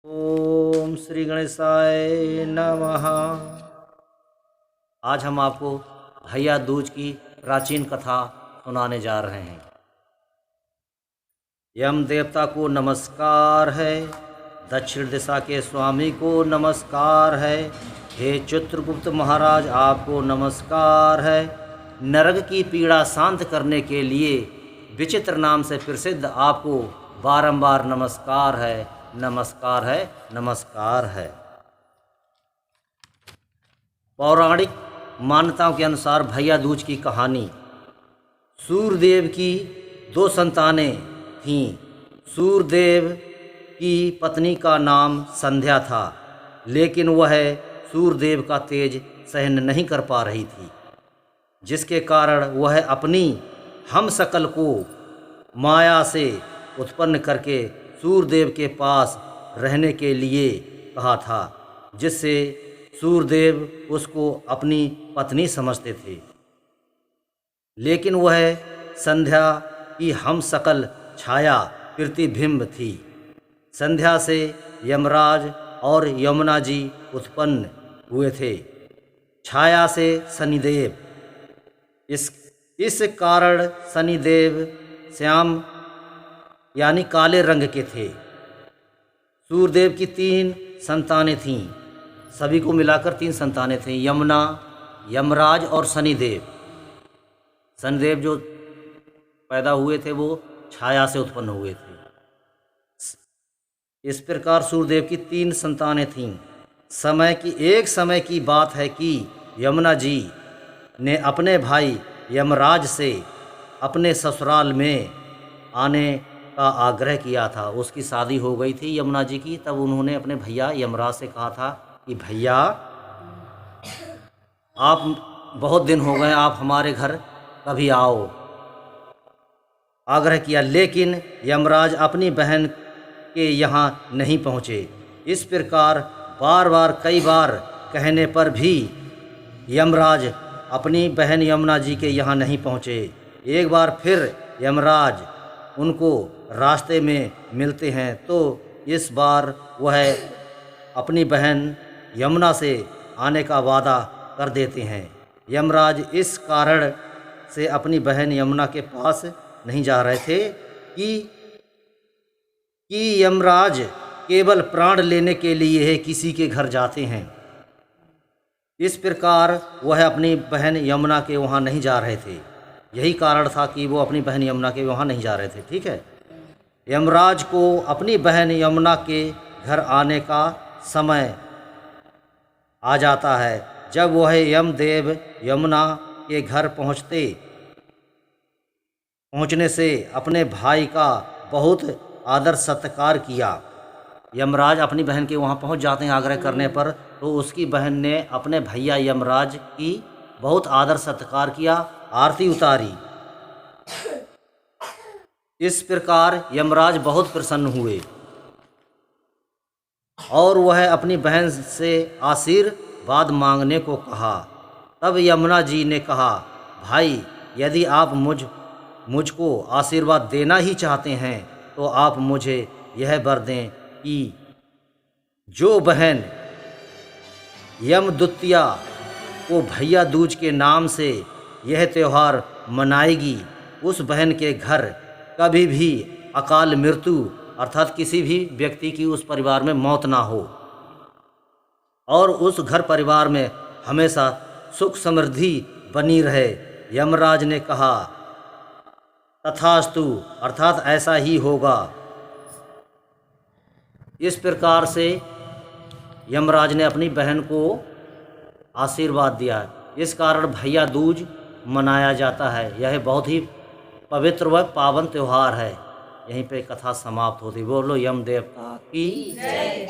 ओम श्री गणेशाय नमः। आज हम आपको भैया दूज की प्राचीन कथा सुनाने जा रहे हैं। यम देवता को नमस्कार है, दक्षिण दिशा के स्वामी को नमस्कार है। हे चित्रगुप्त महाराज, आपको नमस्कार है। नरक की पीड़ा शांत करने के लिए विचित्र नाम से प्रसिद्ध आपको बारंबार नमस्कार है, नमस्कार है, नमस्कार है। पौराणिक मान्यताओं के अनुसार भैया दूज की कहानी। सूर्यदेव की दो संतानें थीं। सूर्यदेव की पत्नी का नाम संध्या था, लेकिन वह सूर्यदेव का तेज सहन नहीं कर पा रही थी, जिसके कारण वह अपनी हमशक्ल को माया से उत्पन्न करके सूर्यदेव के पास रहने के लिए कहा था, जिससे सूर्यदेव उसको अपनी पत्नी समझते थे। लेकिन वह संध्या की हमशक्ल छाया प्रतिबिंब थी। संध्या से यमराज और यमुना जी उत्पन्न हुए थे, छाया से शनिदेव। इस कारण शनिदेव श्याम यानी काले रंग के थे। सूर्यदेव की 3 संतानें थीं। सभी को मिलाकर 3 संतानें थीं, यमुना, यमराज और शनिदेव। शनिदेव जो पैदा हुए थे वो छाया से उत्पन्न हुए थे। इस प्रकार सूर्यदेव की 3 संतानें थीं। एक समय की बात है कि यमुना जी ने अपने भाई यमराज से अपने ससुराल में आने का आग्रह किया था। उसकी शादी हो गई थी यमुना जी की। तब उन्होंने अपने भैया यमराज से कहा था कि भैया, आप बहुत दिन हो गए, आप हमारे घर कभी आओ, आग्रह किया। लेकिन यमराज अपनी बहन के यहाँ नहीं पहुँचे। इस प्रकार कई बार कहने पर भी यमराज अपनी बहन यमुना जी के यहाँ नहीं पहुँचे। एक बार फिर यमराज उनको रास्ते में मिलते हैं, तो इस बार वह अपनी बहन यमुना से आने का वादा कर देते हैं। यमराज इस कारण से अपनी बहन यमुना के पास नहीं जा रहे थे कि यमराज केवल प्राण लेने के लिए किसी के घर जाते हैं। इस प्रकार वह अपनी बहन यमुना के वहाँ नहीं जा रहे थे। यही कारण था कि वो अपनी बहन यमुना के वहाँ नहीं जा रहे थे। ठीक है। यमराज को अपनी बहन यमुना के घर आने का समय आ जाता है। जब वह यमदेव यमुना के घर पहुँचने से अपने भाई का बहुत आदर सत्कार किया। यमराज अपनी बहन के वहाँ पहुँच जाते हैं आग्रह करने पर, तो उसकी बहन ने अपने भैया यमराज की बहुत आदर सत्कार किया, आरती उतारी। इस प्रकार यमराज बहुत प्रसन्न हुए और वह अपनी बहन से आशीर्वाद मांगने को कहा। तब यमुना जी ने कहा, भाई, यदि आप मुझको आशीर्वाद देना ही चाहते हैं तो आप मुझे यह वर दें कि जो बहन यमदूतिया को भैया दूज के नाम से यह त्यौहार मनाएगी, उस बहन के घर कभी भी अकाल मृत्यु अर्थात किसी भी व्यक्ति की उस परिवार में मौत ना हो, और उस घर परिवार में हमेशा सुख समृद्धि बनी रहे। यमराज ने कहा, तथास्तु, अर्थात ऐसा ही होगा। इस प्रकार से यमराज ने अपनी बहन को आशीर्वाद दिया। इस कारण भैया दूज मनाया जाता है। यह बहुत ही पवित्र व पावन त्यौहार है। यहीं पे कथा समाप्त होती। बोलो यम देवता की जय।